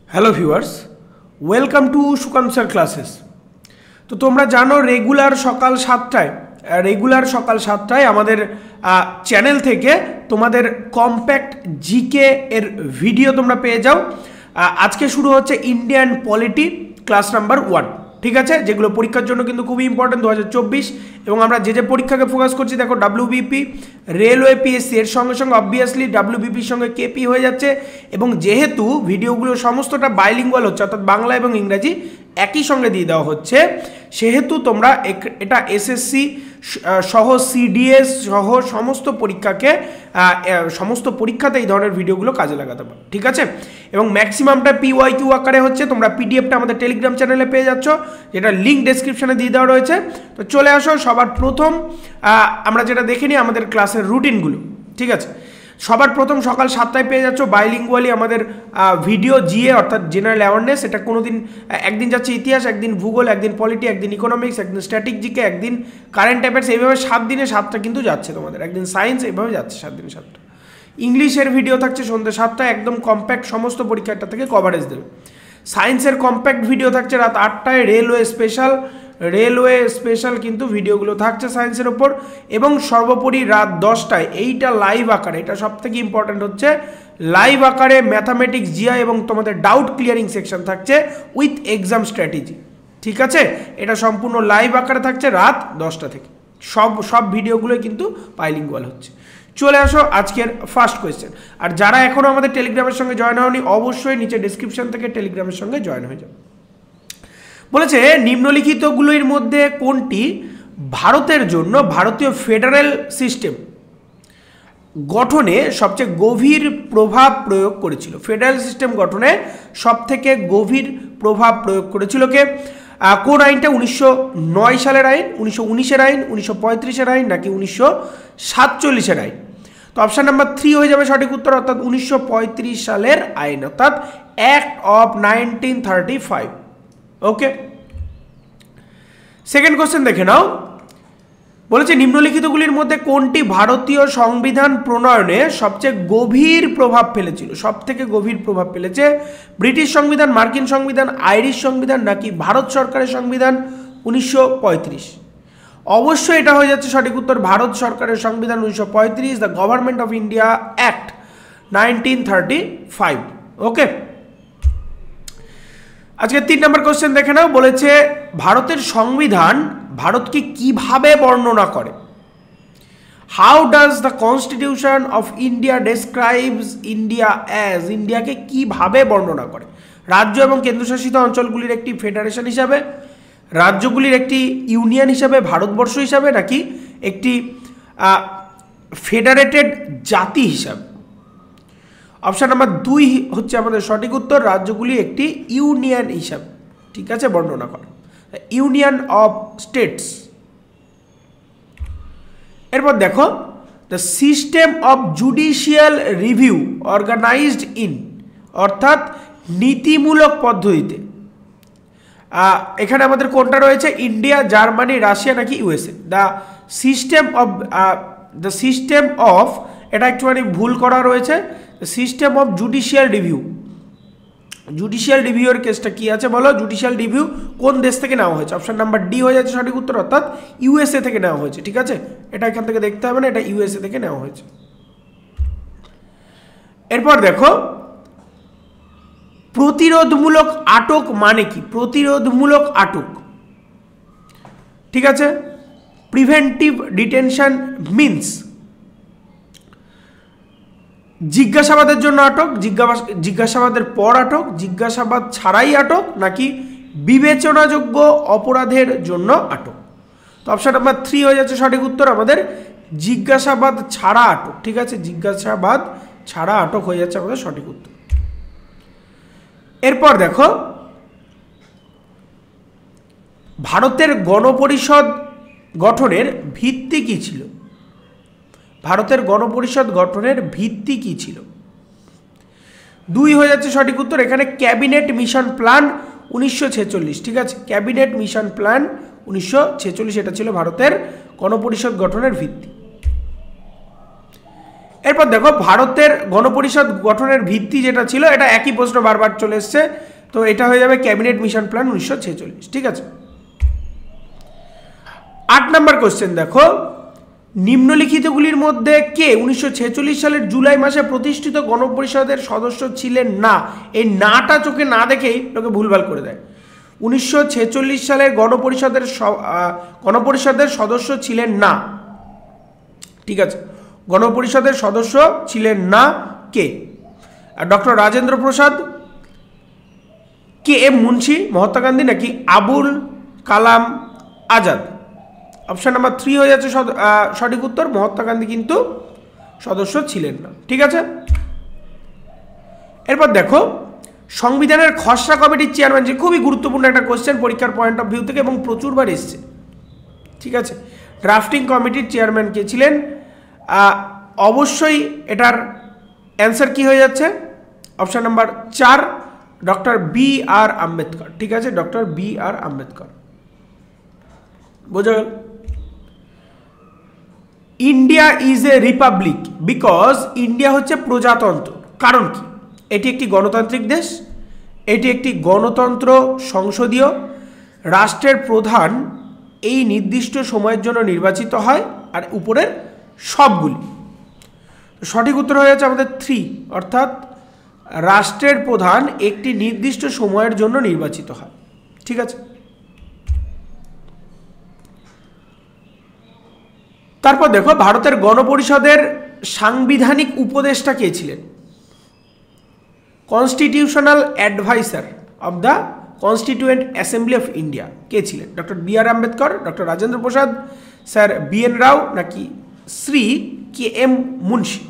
Hello viewers, welcome to Sukanta sir classes. তো তোমরা জানো রেগুলার সকাল সাতটায় আমাদের চ্যানেল থেকে তোমাদের কম্প্যাক্ট জিকে এর ভিডিও তোমরা পেয়ে যাও। আজকে শুরু হচ্ছে ইন্ডিয়ান পলিটি ক্লাস নাম্বার 1, ঠিক আছে, যেগুলো পরীক্ষার জন্য কিন্তু খুবই ইম্পর্টেন্ট 2024। এবং আমরা যে পরীক্ষাকে ফোকাস করছি দেখো ডাব্লিউবিপি, রেলওয়ে, পিএসসি, এর সঙ্গে সঙ্গে অবভিয়াসলি ডাব্লিউবিপির সঙ্গে কেপি হয়ে যাচ্ছে। এবং যেহেতু ভিডিওগুলো সমস্তটা বাইলিঙ্গুয়াল হচ্ছে, অর্থাৎ বাংলা এবং ইংরাজি একই সঙ্গে দিয়ে দেওয়া হচ্ছে, সেহেতু তোমরা এটা এসএসসি সহ সিডিএস সহ সমস্ত পরীক্ষাতে এই ধরনের ভিডিওগুলো কাজে লাগাতে পারো, ঠিক আছে। এবং ম্যাক্সিমামটা পিওয়াইকিউ আকারে হচ্ছে, তোমরা পিডিএফটা আমাদের টেলিগ্রাম চ্যানেলে পেয়ে যাচ্ছ, যেটা লিঙ্ক ডেসক্রিপশনে দিয়ে দেওয়া রয়েছে। তো চলে আসো, সবার প্রথম আমরা যেটা দেখে নিই আমাদের ক্লাসের রুটিনগুলো, ঠিক আছে। সবার প্রথম সকাল 7টায় পেয়ে যাচ্ছ বাইলিঙ্গুয়ালি আমাদের ভিডিও জিএ অর্থাৎ জেনারেল অ্যাওয়ারনেস। এটা কোনো দিন একদিন যাচ্ছে ইতিহাস, একদিন ভূগোল, একদিন পলিটি, একদিন ইকোনমিক্স, একদিন স্ট্যাটিক জিকে, একদিন কারেন্ট অ্যাফেয়ার্স। এইভাবে 7 দিনে 7টা কিন্তু যাচ্ছে তোমাদের, একদিন সায়েন্স, এইভাবে যাচ্ছে 7 দিনে 7টা। ইংলিশের ভিডিও থাকছে সন্ধ্যে 7টায়, একদম কম্প্যাক্ট সমস্ত পরীক্ষাটা থেকে কভারেজ দেবে। সায়েন্সের কম্প্যাক্ট ভিডিও থাকছে রাত 8টায়। রেলওয়ে স্পেশাল কিন্তু ভিডিওগুলো থাকছে সায়েন্সের ওপর। এবং সর্বোপরি রাত 10টায় এইটা লাইভ আকারে, এটা সব থেকে ইম্পর্ট্যান্ট হচ্ছে লাইভ আকারে ম্যাথামেটিক্স, জিআই এবং তোমাদের ডাউট ক্লিয়ারিং সেকশন থাকছে উইথ এক্সাম স্ট্র্যাটেজি, ঠিক আছে। এটা সম্পূর্ণ লাইভ আকারে থাকছে রাত 10টা থেকে। সব ভিডিওগুলোই কিন্তু বাইলিঙ্গুয়াল হচ্ছে। চলে আসো আজকের ফার্স্ট কোয়েশ্চেন। আর যারা এখনও আমাদের টেলিগ্রামের সঙ্গে জয়েন হওনি, অবশ্যই নিচে ডেসক্রিপশন থেকে টেলিগ্রামের সঙ্গে জয়েন হয়ে যাও। বলেছে নিম্নলিখিতগুলির মধ্যে কোনটি ভারতের জন্য ভারতীয় ফেডারেল সিস্টেম গঠনে সবচেয়ে গভীর প্রভাব প্রয়োগ করেছিল। ফেডারেল সিস্টেম গঠনে সবথেকে গভীর প্রভাব প্রয়োগ করেছিল কে? কোন আইনটা? 1909 সালের আইন, 1919-এর আইন, 1935-এর আইন, নাকি 1947-এর আইন? তো অপশান নাম্বার 3 হয়ে যাবে সঠিক উত্তর, অর্থাৎ 1935 সালের আইন, অর্থাৎ act of 1935। Okay, second question দেখে নাও। বলেছে নিম্নলিখিতগুলির মধ্যে কোনটি ভারতীয় সংবিধান প্রণয়নে সবচেয়ে গভীর প্রভাব ফেলেছিল? সব থেকে গভীর প্রভাব ফেলেছে ব্রিটিশ সংবিধান, মার্কিন সংবিধান, আইরিশ সংবিধান, নাকি ভারত সরকারের সংবিধান 1935? অবশ্যই এটা হয়ে যাচ্ছে সঠিক উত্তর, ভারত সরকারের সংবিধান 1935, the government of India act 1935। ওকে, আজকে 3 নম্বর কোশ্চেন দেখে নাও। বলেছে ভারতের সংবিধান ভারতকে কিভাবে বর্ণনা করে? How does the constitution of India describes India as? ইন্ডিয়াকে কিভাবে বর্ণনা করে? রাজ্য এবং কেন্দ্রশাসিত অঞ্চলগুলির একটি ফেডারেশন হিসাবে, রাজ্যগুলির একটি ইউনিয়ন হিসাবে, ভারতবর্ষ হিসাবে, নাকি একটি ফেডারেটেড জাতি হিসাবে? অপশান নাম্বার 2 হচ্ছে আমাদের সঠিক উত্তর, রাজ্যগুলি একটি ইউনিয়ন হিসাবে, ঠিক আছে, বর্ণনা করে, ইউনিয়ন অফ স্টেটস। এরপর দেখো the system of judicial review organized in, অর্থাৎ নীতিমূলক পদ্ধতিতে। এখানে আমাদের কোনটা রয়েছে? ইন্ডিয়া, জার্মানি, রাশিয়া, নাকি ইউএসএ? দ্য সিস্টেম অফ এটা একটুখানি ভুল করা রয়েছে, system of judicial review. Judicial রিভিউর কেসটা কি আছে বলো? জুডিশিয়াল রিভিউ কোন দেশ থেকে নেওয়া হয়েছে? অপশন নাম্বার ডি হয়ে যাচ্ছে সঠিক উত্তর, অর্থাৎ ইউএসএ থেকে নেওয়া হয়েছে, ঠিক আছে। এটা এখান থেকে দেখতে হবে না, এটা ইউএসএ থেকে নেওয়া হয়েছে। এরপর দেখো প্রতিরোধমূলক আটক মানে কি? প্রতিরোধমূলক আটক, ঠিক আছে, প্রিভেন্টিভ ডিটেনশন মিনস জিজ্ঞাসাবাদের জন্য আটক, জিজ্ঞাসাবাদের পর আটক, জিজ্ঞাসাবাদ ছাড়াই আটক, নাকি বিবেচনাযোগ্য অপরাধের জন্য আটক? তো অপশন নাম্বার 3 হয়ে যাচ্ছে সঠিক উত্তর আমাদের, জিজ্ঞাসাবাদ ছাড়া আটক, ঠিক আছে, জিজ্ঞাসাবাদ ছাড়া আটক হয়ে যাচ্ছে আমাদের সঠিক উত্তর। এরপর দেখো ভারতের গণপরিষদ গঠনের ভিত্তি কি ছিল? ভারতের গণপরিষদ গঠনের ভিত্তি কি ছিল? 2 হয়ে যাচ্ছে সঠিক উত্তর, এখানে ক্যাবিনেট মিশন প্ল্যান 1946, ঠিক আছে, ক্যাবিনেট মিশন প্ল্যান 1946 এটা ছিল ভারতের গণপরিষদ গঠনের ভিত্তি। এরপর দেখো ভারতের গণপরিষদ গঠনের ভিত্তি যেটা ছিল, এটা একই প্রশ্ন বারবার চলে এসছে, তো এটা হয়ে যাবে ক্যাবিনেট মিশন প্ল্যান 1946। ঠিক আছে, 8 নম্বর কোশ্চেন দেখো, নিম্নলিখিতগুলির মধ্যে কে 1946 সালের জুলাই মাসে প্রতিষ্ঠিত গণপরিষদের সদস্য ছিলেন না? এই নাটা চোখে না দেখেই লোকে ভুলভাল করে দেয়। 1946 সালের গণপরিষদের সদস্য ছিলেন না। ঠিক আছে, গণপরিষদের সদস্য ছিলেন না কে? ডক্টর রাজেন্দ্র প্রসাদ, কে এম মুন্সি, মহাত্মা গান্ধী নাকি আবুল কালাম আজাদ? অপশন নাম্বার 3 হয়ে যাচ্ছে সঠিক উত্তর। মহাত্মা গান্ধী কিন্তু সদস্য ছিলেন না। ঠিক আছে, এরপর দেখো সংবিধানের খসড়া কমিটির চেয়ারম্যান, যে খুবই গুরুত্বপূর্ণ একটা কোশ্চেন পরীক্ষার পয়েন্ট অফ ভিউ থেকে এবং প্রচুরবার এসছে। ঠিক আছে, ড্রাফটিং কমিটির চেয়ারম্যান কে ছিলেন? অবশ্যই এটার অ্যান্সার কি হয়ে যাচ্ছে? Option number 4 doctor B R Ambedkar. ঠিক আছে, ডক্টর বি আর আম্বেদকর। বোঝা গেল? India is a Republic because India হচ্ছে প্রজাতন্ত্র। কারণ কি? এটি একটি গণতান্ত্রিক দেশ, এটি একটি গণতন্ত্র সংসদীয় রাষ্ট্রের প্রধান এই নির্দিষ্ট সময়ের জন্য নির্বাচিত হয়, আর উপরের সবগুলি। সঠিক উত্তর হয়ে যাচ্ছে আমাদের 3, অর্থাৎ রাষ্ট্রের প্রধান একটি নির্দিষ্ট সময়ের জন্য নির্বাচিত হয়। ঠিক আছে, তারপর দেখো ভারতের গণপরিষদের সাংবিধানিক উপদেষ্টা কে ছিলেন? Constitutional adviser of the constituent assembly of India কে ছিলেন? Doctor B R Ambedkar, doctor Rajendra Prasad, sir B N Rau নাকি Shri K M Munshi?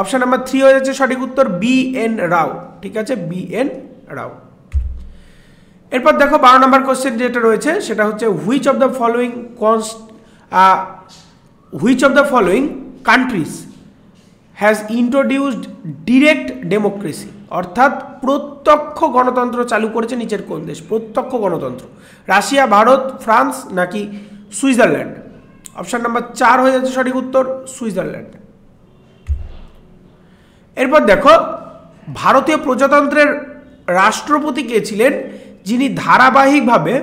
Option number 3 হয়ে যাচ্ছে সঠিক উত্তর, বি এন রাও। ঠিক আছে, বি এন রাও। এরপর দেখো 12 নম্বর কোশ্চেন যেটা রয়েছে সেটা হচ্ছে which of the following countries has introduced direct democracy, অর্থাৎ প্রত্যক্ষ গণতন্ত্র চালু করেছে নিচের কোন দেশ? প্রত্যক্ষ গণতন্ত্র, রাশিয়া, ভারত, ফ্রান্স নাকি সুইজারল্যান্ড? অপশন নাম্বার 4 হয়ে যাচ্ছে সঠিক উত্তর, সুইজারল্যান্ড। এরপর দেখো ভারতীয় প্রজাতন্ত্রের রাষ্ট্রপতি কে ছিলেন, যিনি ধারাবাহিকভাবে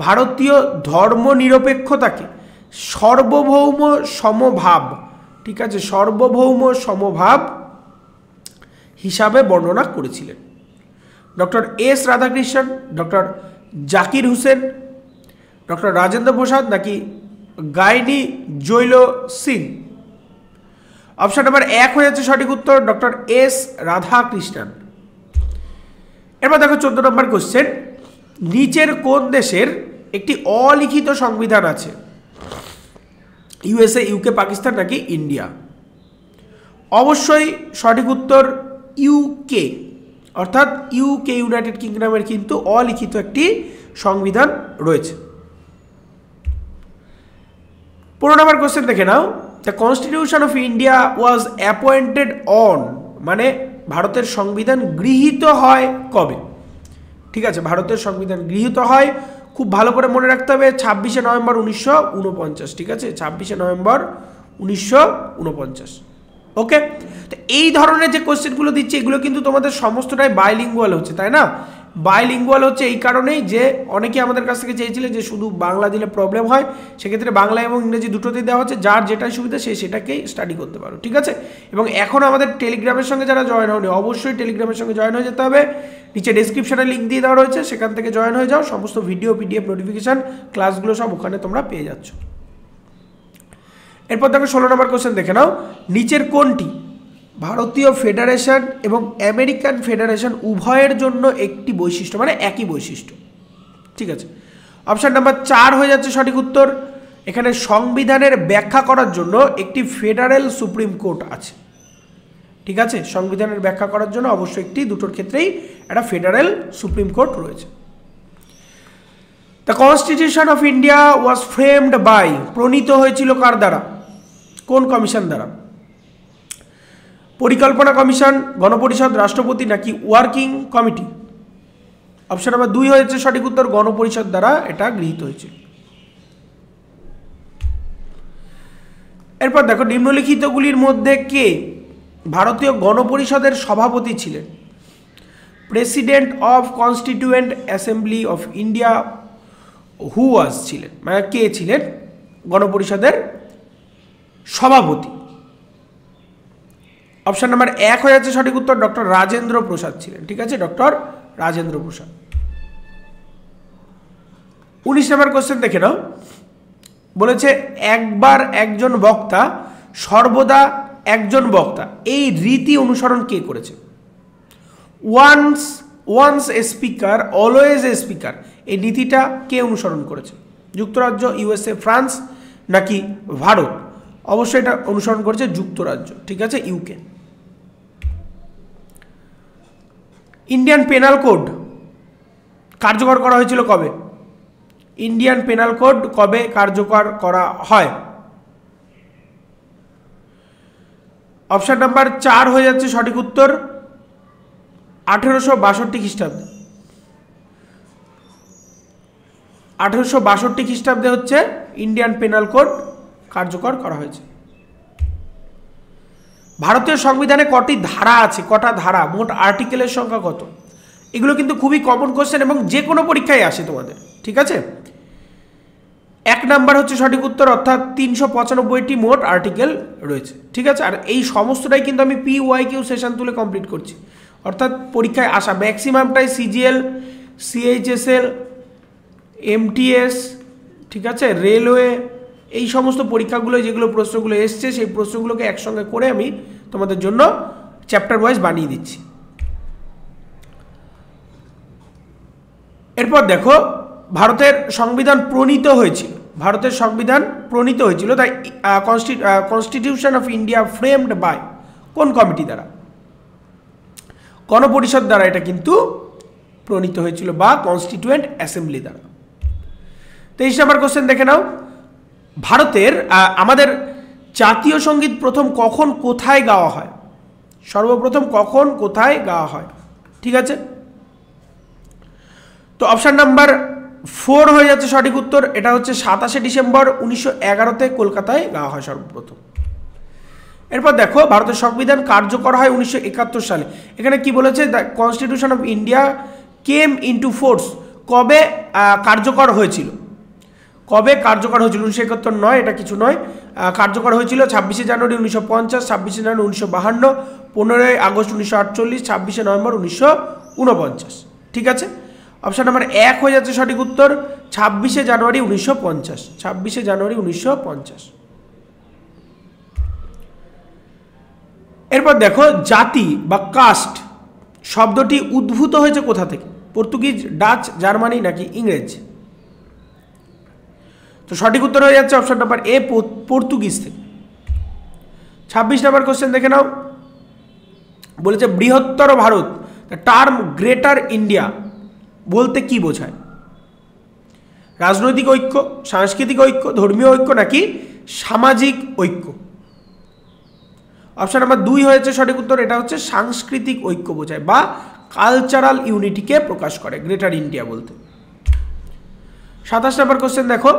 ভারতীয় ধর্মনিরপেক্ষতাকে সার্বভৌম সমভাব, ঠিক আছে, সার্বভৌম সমভাব হিসাবে বর্ণনা করেছিলেন? Doctor S Radhakrishnan, doctor Zakir Hussain, doctor Rajendra Prasad নাকি গাইনি জৈল সিং? অপশন নাম্বার 1 হয়ে যাচ্ছে সঠিক উত্তর, ডক্টর এস রাধাকৃষ্ণন। এরপর দেখো 14 নম্বর কোশ্চেন, নিচের কোন দেশের একটি অলিখিত সংবিধান আছে? ইউএসএ, ইউকে, পাকিস্তান নাকি ইন্ডিয়া? অবশ্যই সঠিক উত্তর ইউকে, অর্থাৎ ইউকে, ইউনাইটেড কিংডমের কিন্তু অলিখিত একটি সংবিধান রয়েছে। 15 নম্বর কোশ্চেন দেখে নাও, the constitution of India was appointed on, মানে ভারতের সংবিধান গৃহীত হয় কবে? ঠিক আছে, ভারতের সংবিধান গৃহীত হয়, খুব ভালো করে মনে রাখতে হবে, 26শে নভেম্বর 1949। ঠিক আছে, 26শে নভেম্বর 1949। ওকে, তো এই ধরনের যে কোশ্চেনগুলো দিচ্ছে এগুলো কিন্তু তোমাদের সমস্তটাই বাইলিঙ্গুয়াল হচ্ছে, তাই না? বাইলিঙ্গুয়াল হচ্ছে এই কারণেই যে অনেকে আমাদের কাছ থেকে চেয়েছিলেন যে শুধু বাংলা দিলে প্রবলেম হয়, সেক্ষেত্রে বাংলা এবং ইংরেজি দুটোতেই দেওয়া হচ্ছে, যার যেটাই সুবিধা সে সেটাকেই স্টাডি করতে পারো। ঠিক আছে, এবং এখন আমাদের টেলিগ্রামের সঙ্গে যারা জয়েন হয়নি অবশ্যই টেলিগ্রামের সঙ্গে জয়েন হয়ে যেতে হবে, নিচে ডেসক্রিপশনে লিঙ্ক দিয়ে দেওয়া রয়েছে, সেখান থেকে জয়েন হয়ে যাও, সমস্ত ভিডিও, পিডিএফ, নোটিফিকেশান, ক্লাসগুলো সব ওখানে তোমরা পেয়ে যাচ্ছ। এরপর দেখো 16 নম্বর কোশ্চেন দেখে নাও, নিচের কোনটি ভারতীয় ফেডারেশন এবং আমেরিকান ফেডারেশন উভয়ের জন্য একটি বৈশিষ্ট্য, মানে একই বৈশিষ্ট্য? ঠিক আছে, অপশন নাম্বার 4 হয়ে যাচ্ছে সঠিক উত্তর। এখানে সংবিধানের ব্যাখ্যা করার জন্য একটি ফেডারেল সুপ্রিম কোর্ট আছে। ঠিক আছে, সংবিধানের ব্যাখ্যা করার জন্য অবশ্যই একটি, দুটোর ক্ষেত্রেই একটা ফেডারেল সুপ্রিম কোর্ট রয়েছে। The constitution of India was framed by, প্রণীত হয়েছিল কার দ্বারা, কোন কমিশন দ্বারা? পরিকল্পনা কমিশন, গণপরিষদ, রাষ্ট্রপতি নাকি ওয়ার্কিং কমিটি? অপশন নাম্বার 2 হয়েছে সঠিক উত্তর, গণপরিষদ দ্বারা এটা গৃহীত হয়েছিল। এরপর দেখো নিম্নলিখিতগুলির মধ্যে কে ভারতীয় গণপরিষদের সভাপতি ছিলেন? President of constituent assembly of India who was ছিলেন, মানে কে ছিলেন গণপরিষদের সভাপতি? অপশন নাম্বার 1 হয়ে যাচ্ছে সঠিক উত্তর, ডক্টর রাজেন্দ্র প্রসাদ ছিলেন। ঠিক আছে, ডক্টর রাজেন্দ্র প্রসাদ। 19 নম্বর কোশ্চেন দেখে নাও, বলেছে একবার একজন বক্তা সর্বদা একজন বক্তা, এই রীতি অনুসরণ কে করেছে? Once a speaker always a speaker, এই নীতিটা কে অনুসরণ করেছে? যুক্তরাজ্য, ইউএসএ, ফ্রান্স নাকি ভারত? অবশ্যই এটা অনুসরণ করেছে যুক্তরাজ্য। ঠিক আছে, ইউকে। ইন্ডিয়ান পেনাল কোড কার্যকর করা হয়েছিল কবে? ইন্ডিয়ান পেনাল কোড কবে কার্যকর করা হয়? অপশন নাম্বার 4 হয়ে যাচ্ছে সঠিক উত্তর, 1862 খ্রিস্টাব্দে। 1862 খ্রিস্টাব্দে হচ্ছে ইন্ডিয়ান পেনাল কোড কার্যকর করা হয়েছে। ভারতীয় সংবিধানে কটি ধারা আছে? কটা ধারা? মোট আর্টিকেলের সংখ্যা কত? এগুলো কিন্তু খুবই কমন কোশ্চেন এবং যে কোনো পরীক্ষায় আসে তোমাদের। ঠিক আছে, 1 নাম্বার হচ্ছে সঠিক উত্তর, অর্থাৎ 395টি মোট আর্টিকেল রয়েছে। ঠিক আছে, আর এই সমস্তটাই কিন্তু আমি PYQ সেশন তুলে কমপ্লিট করছি, অর্থাৎ পরীক্ষায় আসা ম্যাক্সিমামটাই CGL, CHSL, MTS, ঠিক আছে, রেলওয়ে, এই সমস্ত পরীক্ষাগুলো যেগুলো প্রশ্নগুলো এসছে সেই প্রশ্নগুলোকে একসঙ্গে করে আমি তোমাদের জন্য চ্যাপ্টার ওয়াইজ বানিয়ে দিচ্ছি। এরপর দেখো, ভারতের সংবিধান প্রণীত হয়েছিল, ভারতের সংবিধান প্রণীত হয়েছিল তাই constitution of India framed by কোন কমিটি দ্বারা? গণপরিষদ দ্বারা এটা কিন্তু প্রণীত হয়েছিল, বা কনস্টিটিউয়েন্ট অ্যাসেম্বলি দ্বারা। 23 নম্বর কোশ্চেন দেখে নাও, ভারতের আমাদের জাতীয় সঙ্গীত প্রথম কখন কোথায় গাওয়া হয়? সর্বপ্রথম কখন কোথায় গাওয়া হয়? ঠিক আছে, তো অপশন নাম্বার 4 হয়ে যাচ্ছে সঠিক উত্তর, এটা হচ্ছে 27শে ডিসেম্বর 1911-তে কলকাতায় গাওয়া হয় সর্বপ্রথম। এরপর দেখো, ভারতের সংবিধান কার্যকর হয় 1971 সালে। এখানে কি বলেছে? The constitution of India came into force, কবে কার্যকর হয়েছিল? কবে কার্যকর হয়েছিল? 1971 নয়, এটা কিছু নয়, কার্যকর হয়েছিল 26শে জানুয়ারি 1950, 26শে জানুয়ারি 1952, 15ই আগস্ট 1948, 26শে নভেম্বর 1949। ঠিক আছে, অপশন নাম্বার 1 হয়ে যাচ্ছে সঠিক উত্তর, 26শে জানুয়ারি 1950, 26শে জানুয়ারি 1950। এরপর দেখো, জাতি বা কাস্ট শব্দটি উদ্ভূত হয়েছে কোথা থেকে? পর্তুগিজ, ডাচ, জার্মানি নাকি ইংরেজ? তো সঠিক উত্তর হয়ে যাচ্ছে অপশন নাম্বার এ, পর্তুগিজ থেকে। 26 নম্বর কোশ্চেন দেখে নাও, বলেছে বৃহত্তর ভারত, টার্ম গ্রেটার ইন্ডিয়া বলতে কি বোঝায়? রাজনৈতিক ঐক্য, সাংস্কৃতিক ঐক্য, ধর্মীয় ঐক্য নাকি সামাজিক ঐক্য? অপশন নাম্বার 2 হয়েছে সঠিক উত্তর, এটা হচ্ছে সাংস্কৃতিক ঐক্য বোঝায় বা কালচারাল ইউনিটিকে প্রকাশ করে গ্রেটার ইন্ডিয়া বলতে। 27 নম্বর কোশ্চেন দেখো,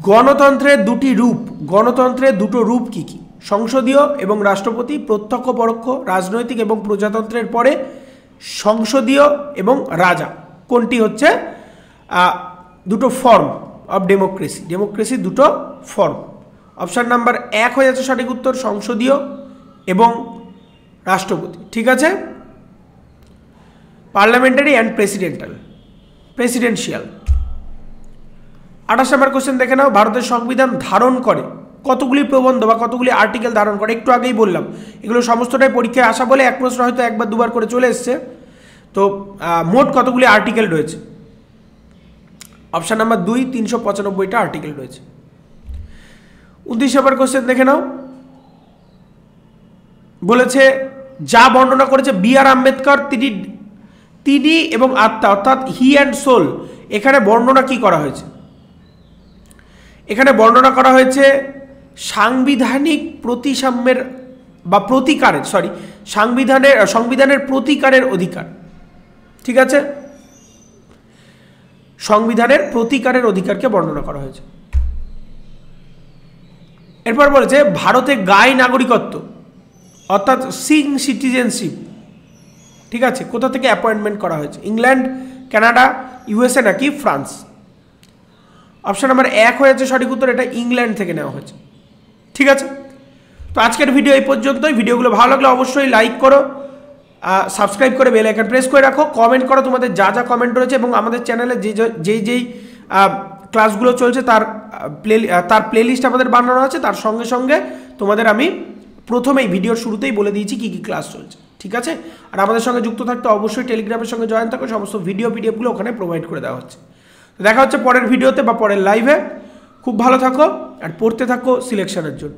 গণতন্ত্রের দুটি রূপ, গণতন্ত্রের দুটো রূপ কি কি? সংসদীয় এবং রাষ্ট্রপতি, প্রত্যক্ষ পরোক্ষ, রাজনৈতিক এবং প্রজাতন্ত্রের পরে সংসদীয় এবং রাজা, কোনটি হচ্ছে দুটো ফর্ম অফ ডেমোক্রেসি? ডেমোক্রেসির দুটো ফর্ম। অপশান নাম্বার 1 হয়ে যাচ্ছে সঠিক উত্তর, সংসদীয় এবং রাষ্ট্রপতি। ঠিক আছে, parliamentary and presidential. 28 number question দেখে নাও, ভারতের সংবিধান ধারণ করে কতগুলি প্রবন্ধ বা কতগুলি আর্টিকেল ধারণ করে? একটু আগেই বললাম, এগুলো সমস্তটাই পরীক্ষায় আসা বলে এক প্রশ্ন হয়তো একবার দুবার করে চলে এসছে। তো মোট কতগুলি আর্টিকেল রয়েছে? অপশান নাম্বার 2, 395টা আর্টিকেল রয়েছে। 29 নম্বর কোশ্চেন দেখে নাও, বলেছে যা বর্ণনা করেছে BR আম্বেদকর, তিনি এবং আত্মা, অর্থাৎ হি অ্যান্ড সোল, এখানে বর্ণনা কি করা হয়েছে? এখানে বর্ণনা করা হয়েছে সাংবিধানিক প্রতিসাম্যের বা প্রতিকারের, সংবিধানের প্রতিকারের অধিকার। ঠিক আছে, সংবিধানের প্রতিকারের অধিকারকে বর্ণনা করা হয়েছে। এরপর বলেছে ভারতে গাই নাগরিকত্ব অর্থাৎ সিং সিটিজেনশিপ, ঠিক আছে, কোথা থেকে অ্যাপয়েন্টমেন্ট করা হয়েছে? ইংল্যান্ড, কানাডা, ইউএসএ নাকি ফ্রান্স? অপশন নাম্বার 1 হয়েছে সঠিক উত্তর, এটা ইংল্যান্ড থেকে নেওয়া হয়েছে। ঠিক আছে, তো আজকের ভিডিও এই পর্যন্তই। ভিডিওগুলো ভালো লাগলে অবশ্যই লাইক করো, সাবস্ক্রাইব করে বেল আইকন প্রেস করে রাখো, কমেন্ট করো তোমাদের যা যা কমেন্ট রয়েছে, এবং আমাদের চ্যানেলে যেই ক্লাসগুলো চলছে তার প্লেলিস্ট আমাদের বানানো আছে। তার সঙ্গে সঙ্গে তোমাদের আমি প্রথমেই ভিডিওর শুরুতেই বলে দিয়েছি কী কী ক্লাস চলছে। ঠিক আছে, আর আমাদের সঙ্গে যুক্ত থাকতে অবশ্যই টেলিগ্রামের সঙ্গে জয়েন থাকো, সমস্ত ভিডিও পিডিএফগুলো ওখানে প্রোভাইড করে দেওয়া হচ্ছে। দেখা হচ্ছে পরের ভিডিওতে বা পরের লাইভে। খুব ভালো থাকো আর পড়তে থাকো সিলেকশনের জন্য।